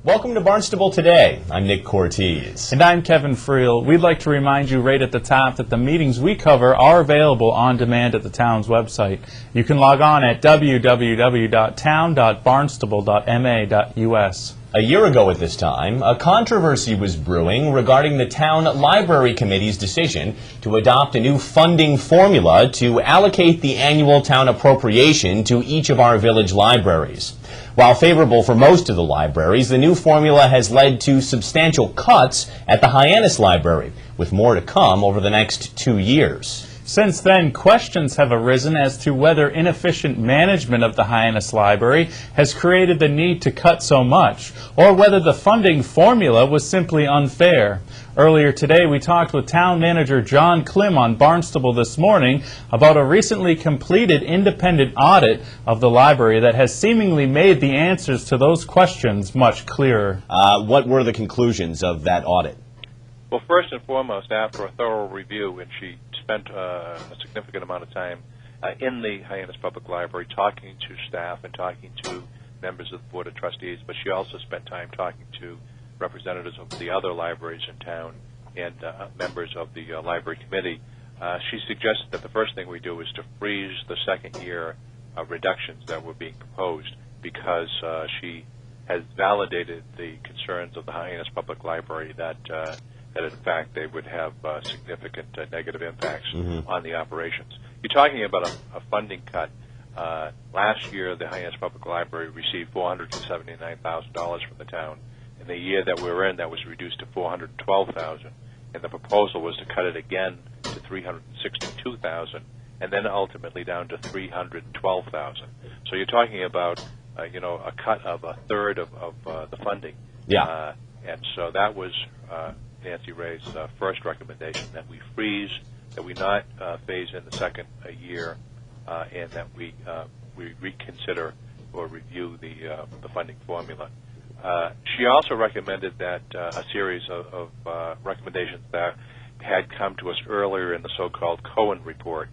Welcome to Barnstable Today. I'm Nick Cortez. And I'm Kevin Friel. We'd like to remind you right at the top that the meetings we cover are available on demand at the town's website. You can log on at www.town.barnstable.ma.us. A year ago at this time, a controversy was brewing regarding the Town Library Committee's decision to adopt a new funding formula to allocate the annual town appropriation to each of our village libraries. While favorable for most of the libraries, the new formula has led to substantial cuts at the Hyannis Library, with more to come over the next 2 years. Since then, questions have arisen as to whether inefficient management of the Hyannis Library has created the need to cut so much, or whether the funding formula was simply unfair. Earlier today, we talked with Town Manager John Klim on Barnstable This Morning about a recently completed independent audit of the library that has seemingly made the answers to those questions much clearer. What were the conclusions of that audit? Well, first and foremost, after a thorough review, and she spent a significant amount of time in the Hyannis Public Library talking to staff and talking to members of the Board of Trustees, but she also spent time talking to representatives of the other libraries in town and members of the Library Committee. She suggested that the first thing we do is to freeze the second year reductions that were being proposed, because she has validated the concerns of the Hyannis Public Library that in fact they would have significant negative impacts on the operations. You're talking about a funding cut. Last year, the Hyannis Public Library received $479,000 from the town. In the year that we were in, that was reduced to $412,000, and the proposal was to cut it again to $362,000, and then ultimately down to $312,000. So you're talking about a cut of a third of the funding. Yeah. And so that was Nancy Ray's first recommendation, that we freeze, that we not phase in the second year, and that we reconsider or review the funding formula. She also recommended that a series of recommendations that had come to us earlier in the so-called Cohen report.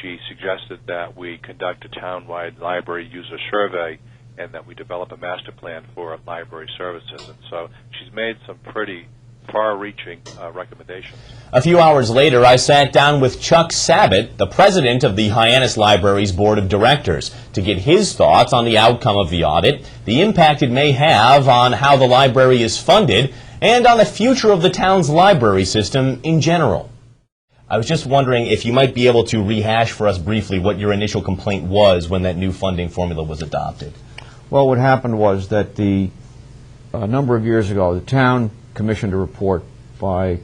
She suggested that we conduct a town-wide library user survey and that we develop a master plan for library services. And so she's made some pretty far-reaching recommendations. A few hours later, I sat down with Chuck Abbott, the president of the Hyannis Library's Board of Directors, to get his thoughts on the outcome of the audit, the impact it may have on how the library is funded, and on the future of the town's library system in general. I was just wondering if you might be able to rehash for us briefly what your initial complaint was when that new funding formula was adopted. Well, what happened was that a number of years ago, the town commissioned a report by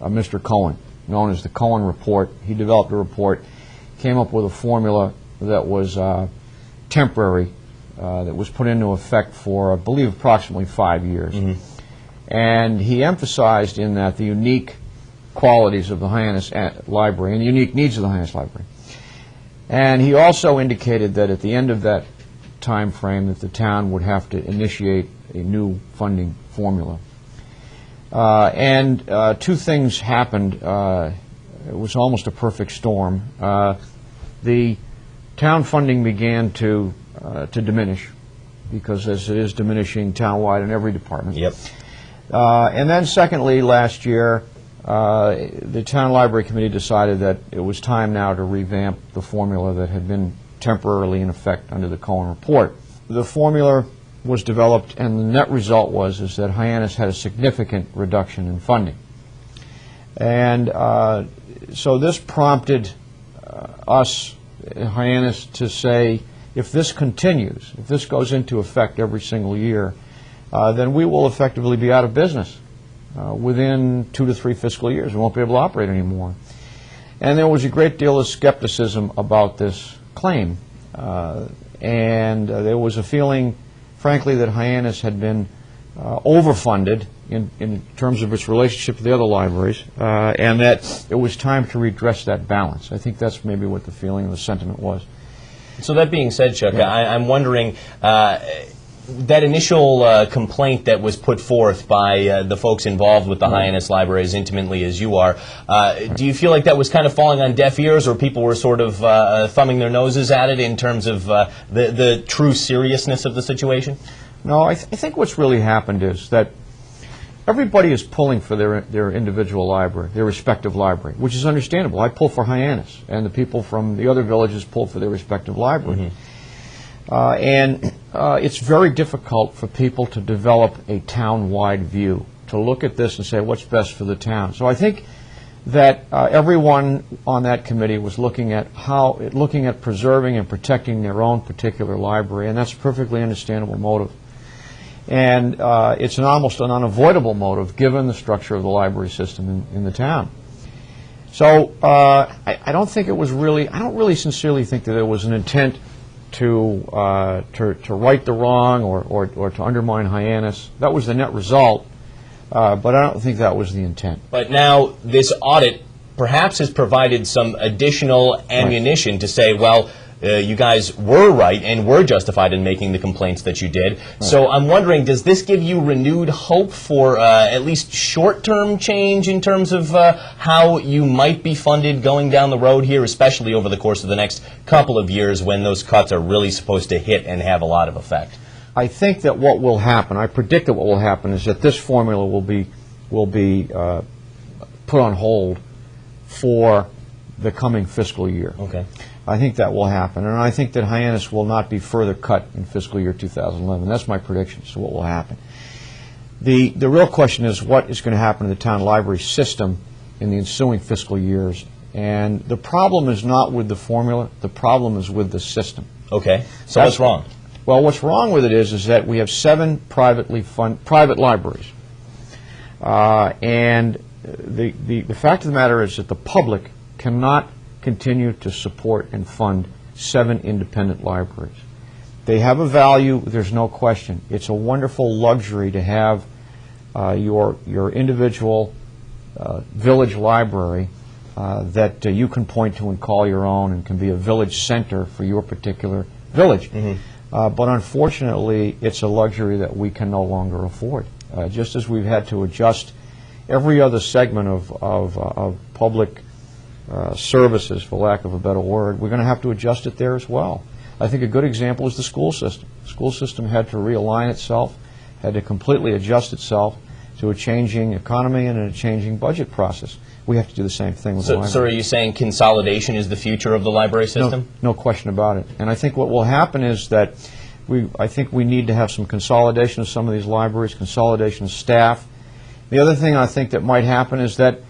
Mr. Cohen, known as the Cohen Report. He developed a report, came up with a formula that was temporary, that was put into effect for, I believe, approximately 5 years. And he emphasized in that the unique qualities of the Hyannis Library and the unique needs of the Hyannis Library. And he also indicated that at the end of that time frame that the town would have to initiate a new funding formula. And two things happened. It was almost a perfect storm. The town funding began to diminish, because as it is diminishing townwide in every department. Yep. And then secondly, last year, the Town Library Committee decided that it was time now to revamp the formula that had been temporarily in effect under the Cohen Report. The formula was developed, and the net result was that Hyannis had a significant reduction in funding. And so this prompted us, Hyannis, to say, if this continues, if this goes into effect every single year, then we will effectively be out of business within 2 to 3 fiscal years. We won't be able to operate anymore. And there was a great deal of skepticism about this claim. And there was a feeling, frankly, that Hyannis had been overfunded in terms of its relationship to the other libraries, and that it was time to redress that balance. I think that's maybe what the feeling and the sentiment was. So that being said, Chuck, yeah. I'm wondering, that initial complaint that was put forth by the folks involved with the Hyannis Library as intimately as you are, do you feel like that was kind of falling on deaf ears, or people were sort of thumbing their noses at it in terms of the true seriousness of the situation? No, I think what's really happened is that everybody is pulling for their individual library, their respective library, which is understandable. I pull for Hyannis, and the people from the other villages pull for their respective library. It's very difficult for people to develop a town-wide view, to look at this and say what's best for the town. So I think that everyone on that committee was looking at preserving and protecting their own particular library, and that's a perfectly understandable motive. And it's almost an unavoidable motive given the structure of the library system in the town. So I don't think it was really, I don't really sincerely think that there was an intent to right the wrong or to undermine Hyannis. That was the net result, but I don't think that was the intent. But now this audit perhaps has provided some additional ammunition to say, well, you guys were right and were justified in making the complaints that you did. Right. So I'm wondering, does this give you renewed hope for at least short-term change in terms of how you might be funded going down the road here, especially over the course of the next couple of years when those cuts are really supposed to hit and have a lot of effect? I think that what will happen, I predict that what will happen is that this formula will be put on hold for the coming fiscal year. Okay. I think that will happen, and I think that Hyannis will not be further cut in fiscal year 2011. That's my prediction as to what will happen. The real question is what is going to happen to the town library system in the ensuing fiscal years, and the problem is not with the formula, the problem is with the system. Okay, so what's wrong? Well, what's wrong with it is that we have 7 private libraries, and the fact of the matter is that the public cannot continue to support and fund 7 independent libraries. They have a value, there's no question. It's a wonderful luxury to have your individual village library that you can point to and call your own and can be a village center for your particular village. But unfortunately, it's a luxury that we can no longer afford. Just as we've had to adjust every other segment of public services, for lack of a better word, we're going to have to adjust it there as well. I think a good example is the school system. The school system had to realign itself, had to completely adjust itself to a changing economy and a changing budget process. We have to do the same thing with the library. So are you saying consolidation is the future of the library system? No question about it. And I think what will happen is that I think we need to have some consolidation of some of these libraries, consolidation of staff. The other thing I think that might happen is that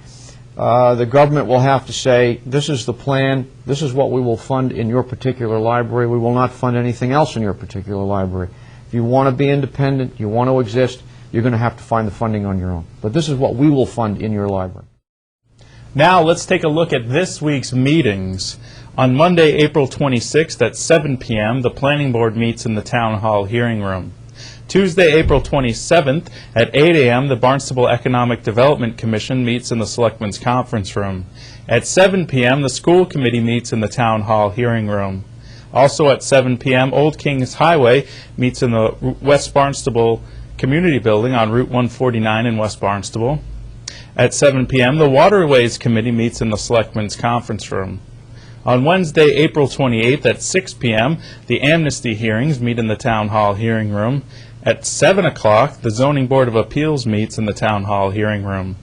the government will have to say, this is the plan, this is what we will fund in your particular library, we will not fund anything else in your particular library. If you want to be independent, you want to exist, you're going to have to find the funding on your own. But this is what we will fund in your library. Now let's take a look at this week's meetings. On Monday, April 26th at 7 p.m., the Planning Board meets in the Town Hall hearing room. Tuesday, April 27th at 8 a.m., the Barnstable Economic Development Commission meets in the Selectmen's Conference Room. At 7 p.m., the School Committee meets in the Town Hall hearing room. Also at 7 p.m., Old Kings Highway meets in the West Barnstable Community Building on Route 149 in West Barnstable. At 7 p.m., the Waterways Committee meets in the Selectmen's Conference Room. On Wednesday, April 28th at 6 p.m., the amnesty hearings meet in the Town Hall hearing room. At 7 o'clock, the Zoning Board of Appeals meets in the Town Hall hearing room.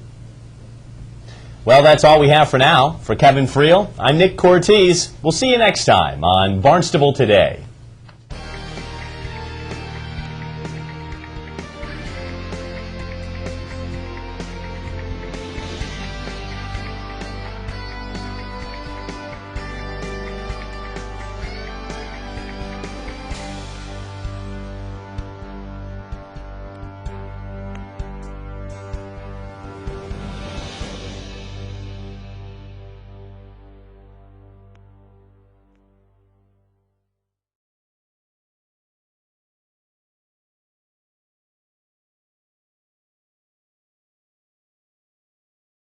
Well, that's all we have for now. For Kevin Friel, I'm Nick Cortese. We'll see you next time on Barnstable Today.